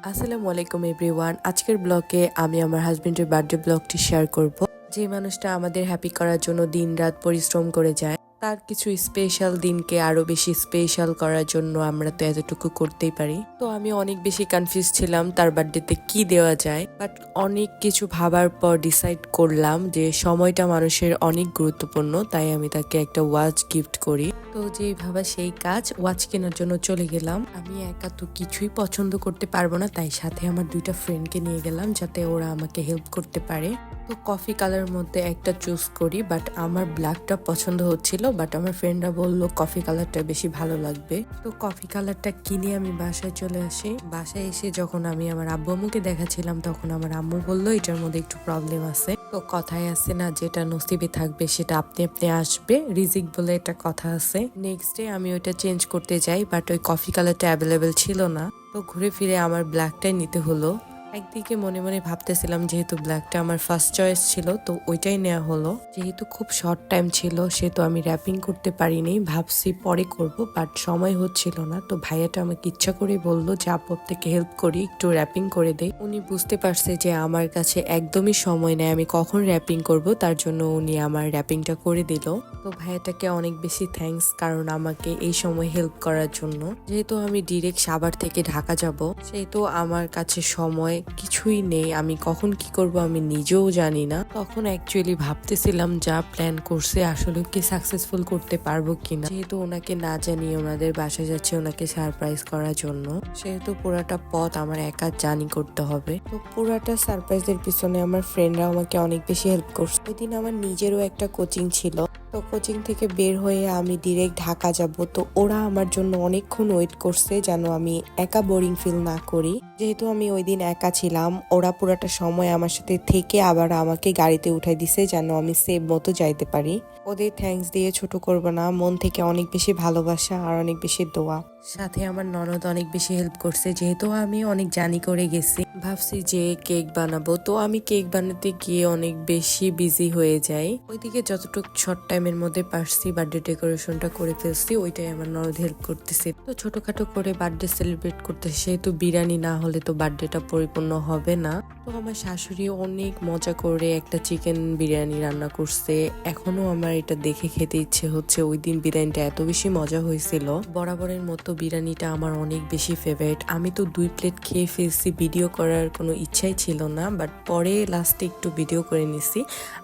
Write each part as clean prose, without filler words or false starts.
আসসালামু আলাইকুম এভরিওয়ান। আজকের ব্লগে আমি আমার হাজবেন্ডের বার্থডে ব্লগটি শেয়ার করব। যে মানুষটা আমাদের হ্যাপি করার জন্য দিনরাত পরিশ্রম করে যায়, তার কিছু স্পেশাল দিনকে আরো বেশি স্পেশাল করার জন্য আমরা তো এতটুকু করতেই পারি। তো আমি অনেক বেশি কনফিউজ ছিলাম তার বার্থডেতে কি দেওয়া যায়, বাট অনেক কিছু ভাবার পর ডিসাইড করলাম যে সময়টা মানুষের অনেক গুরুত্বপূর্ণ, তাই আমি তাকে একটা ওয়াচ গিফট করি। তো যেই ভাবা সেই কাজ, ওয়াচ কেনার জন্য চলে গেলাম। আমি একা তো কিছুই পছন্দ করতে পারবো না, তাই সাথে আমার দুইটা ফ্রেন্ডকে নিয়ে গেলাম যাতে ওরা আমাকে হেল্প করতে পারে। তো কফি কালার মধ্যে একটা চুজ করি, বাট আমার ব্ল্যাকটা পছন্দ হচ্ছিল, বাট আমার ফ্রেন্ডরা বললো কফি কালারটা বেশি ভালো লাগবে। তো কফি কালারটা কিনে আমি বাসায় চলে আসি। বাসায় এসে যখন আমি আমার আব্বু আম্মুকে দেখাচ্ছিলাম, তখন আমার আম্মু বললো এটার মধ্যে একটু প্রবলেম আছে। তো কথায় আছে না, যেটা নসিবে থাকবে সেটা আপনি আপনি আসবে, রিজিক বলে একটা কথা আছে। নেক্সট ডে আমি ওইটা চেঞ্জ করতে যাই, বাট ওই কফি কালারটা অ্যাভেলেবেল ছিল না। তো ঘুরে ফিরে আমার ব্ল্যাকটাই নিতে হলো। একদিকে মনে মনে ভাবতেছিলাম, যেহেতু ব্ল্যাকটা আমার ফার্স্ট চয়েস ছিল তো ওইটাই নেওয়া হলো। যেহেতু খুব শর্ট টাইম ছিল সেহেতু আমি র্যাপিং করতে পারিনি, ভাবছি পরে করব, বাট সময় হচ্ছিল না। তো ভাইয়াটা আমাকে ইচ্ছা করে বললো যে আপু থেকে হেল্প করি, একটু র্যাপিং করে দেই। উনি বুঝতে পারছে যে আমার কাছে একদমই সময় নেই আমি কখন র্যাপিং করব, তার জন্য উনি আমার র্যাপিংটা করে দিল। তো ভাইয়াটাকে অনেক বেশি থ্যাঙ্কস, কারণ আমাকে এই সময় হেল্প করার জন্য। যেহেতু আমি ডিরেক্ট সাভার থেকে ঢাকা যাব, সেহেতু আমার কাছে সময় কিছুই নেই, আমি কখন কি করব আমি নিজেও জানি না। তখন অ্যাকচুয়ালি ভাবতেছিলাম যা প্ল্যান করছে আসলে কি সাকসেসফুল করতে পারবো কিনা। যেহেতু ওনাকে না জানিয়ে ওনাদের বাসায় যাচ্ছে ওনাকে সারপ্রাইজ করার জন্য, সেহেতু পুরাটা পথ আমার একা জার্নি করতে হবে। তো পুরাটা সারপ্রাইজের পিছনে আমার ফ্রেন্ডরা আমাকে অনেক বেশি হেল্প করছে। ওই দিন আমার নিজেরও একটা কোচিং ছিল, তো কোচিং থেকে বের হয়ে আমি ডিরেক্ট ঢাকা যাব। তো ওরা আমার জন্য অনেকক্ষণ ওয়েট করছে যেন আমি একা বোরিং ফিল না করি। যেহেতু আমি ওই দিন একা ছিলাম, ওরা পুরাটা সময় আমার সাথে থেকে আবার আমাকে গাড়িতে উঠাই দিছে যেন আমি সেভ মতো যাইতে পারি। ওদের থ্যাঙ্কস দিয়ে ছোট করবো না, মন থেকে অনেক বেশি ভালোবাসা আর অনেক বেশি দোয়া। সাথে আমার ননদ অনেক বেশি হেল্প করছে, যেহেতু আমি অনেক জানি করে গেছি। ভাবছি যে কেক বানাবো, তো আমি কেক বানাতে গিয়ে অনেক বেশি বিজি হয়ে যাই। ওইদিকে যতটুকু শর্ট টাইমের মধ্যে পারছি বার্থডে ডেকোরেশনটা করে ফেলছি, ওইটাই আমার ননদ হেল্প করতেছে। তো ছোটখাটো করে বার্থডে সেলিব্রেট করতেছে, সেহেতু বিরিয়ানি না হলে তো বার্থডেটা পরিপূর্ণ হবে না। তো আমার শাশুড়ি অনেক মজা করে একটা চিকেন বিরিয়ানি রান্না করছে, এখনো আমার এটা দেখে খেতে ইচ্ছে হচ্ছে। ওই দিন বিরিয়ানিটা এত বেশি মজা হয়েছিল। বরাবরের মতো বিরিয়ানিটা আমার অনেক বেশি ফেভারিট। আমি তো 2 প্লেট খেয়ে ফেলছি, ভিডিও করার কোনো ইচ্ছাই ছিল না, বাট পরে লাস্টে একটু ভিডিও করে নিছি।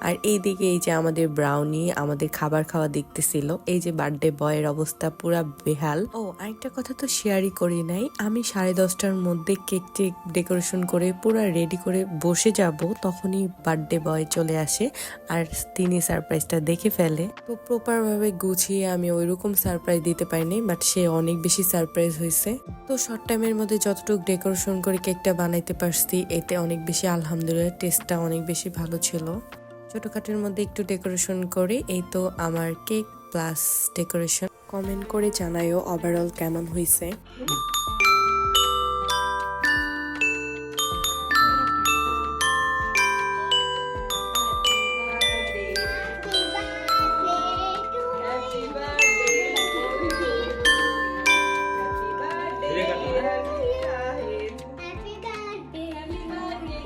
আর এইদিকে এই যে আমাদের ব্রাউনি আমাদের খাবার খাওয়া দেখতেছিল। এই যে বার্থডে বয়ের অবস্থা পুরা বেহাল। ও আরেকটা কথা তো শেয়ারই করি নাই, আমি 10:30টার মধ্যে কেক টেক ডেকোরেশন করে পুরা রেডি করে বসে যাব, তখনই বার্থডে বয় চলে আসে আর তিনি সারপ্রাইজটা দেখে ফেলে। তো প্রপার ভাবে গুছিয়ে আমি ওইরকম সারপ্রাইজ দিতে পারিনি, বাট সে অনেক বেশি সারপ্রাইজ হয়েছে। তো শর্ট টাইমের মধ্যে যতটুকু ডেকোরেশন করে কেকটা বানাইতে পারছি, এতে অনেক বেশি আলহামদুলিল্লাহ টেস্টটা অনেক বেশি ভালো ছিল। ছোটখাটোর মধ্যে একটু ডেকোরেশন করে এই তো আমার কেক প্লাস ডেকোরেশন। কমেন্ট করে জানাইও ওভারঅল কেমন হয়েছে।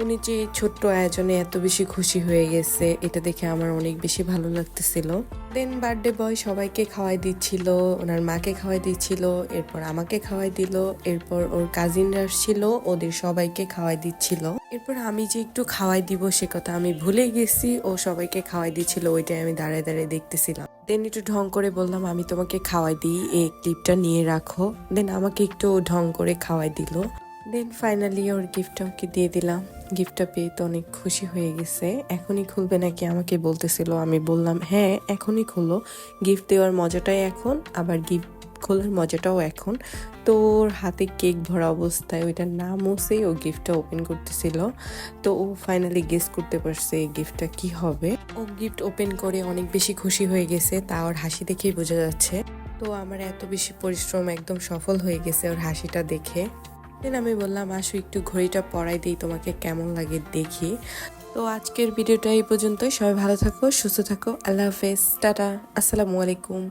উনি যে ছোট্ট আয়োজনে এত বেশি খুশি হয়ে গেছে, এটা দেখে আমার অনেক বেশি ভালো লাগতেছিল। দেন বার্থডে বয় সবাইকে খাওয়াই দিচ্ছিল, ওনার মাকে খাওয়াই দিচ্ছিল, এরপর আমাকে খাওয়াই দিল, এরপর ওর কাজিনরা আসছিল ওদের সবাইকে খাওয়াই দিচ্ছিল। এরপর আমি যে একটু খাওয়াই দিব সে কথা আমি ভুলে গেছি, ও সবাইকে খাওয়াই দিচ্ছিল, ওইটাই আমি দাঁড়ায় দাঁড়ায় দেখতেছিলাম। দেন একটু ঢং করে বললাম আমি তোমাকে খাওয়াই দিই, এই ক্লিপটা নিয়ে রাখো। দেন আমাকে একটু ঢং করে খাওয়াই দিল। দেন ফাইনালি ওর গিফটটা ওকে দিয়ে দিলাম। গিফটটা পেয়ে তো অনেক খুশি হয়ে গেছে। এখনই খুলবে নাকি আমাকে বলতেছিল, আমি বললাম হ্যাঁ এখনই খুলো, গিফট দেওয়ার মজাটাই এখন, আবার গিফট খোলার মজাটাও এখন। তো ওর হাতে কেক ভরা অবস্থায় ওইটার নাম মুছেই ও গিফটটা ওপেন করতেছিল। তো ও ফাইনালি গেস করতে পারছে এই গিফটটা কি হবে। ও গিফট ওপেন করে অনেক বেশি খুশি হয়ে গেছে, তা ওর হাসি দেখেই বোঝা যাচ্ছে। তো আমার এত বেশি পরিশ্রম একদম সফল হয়ে গেছে ওর হাসিটা দেখে। দেন আমি বললাম আসো একটু ঘড়িটা পরাই দিই, তোমাকে কেমন লাগে দেখি। তো আজকের ভিডিওটা এই পর্যন্তই। সবাই ভালো থাকো, সুস্থ থাকো, আল্লাহ হাফেজ, টাটা, আসসালামু আলাইকুম।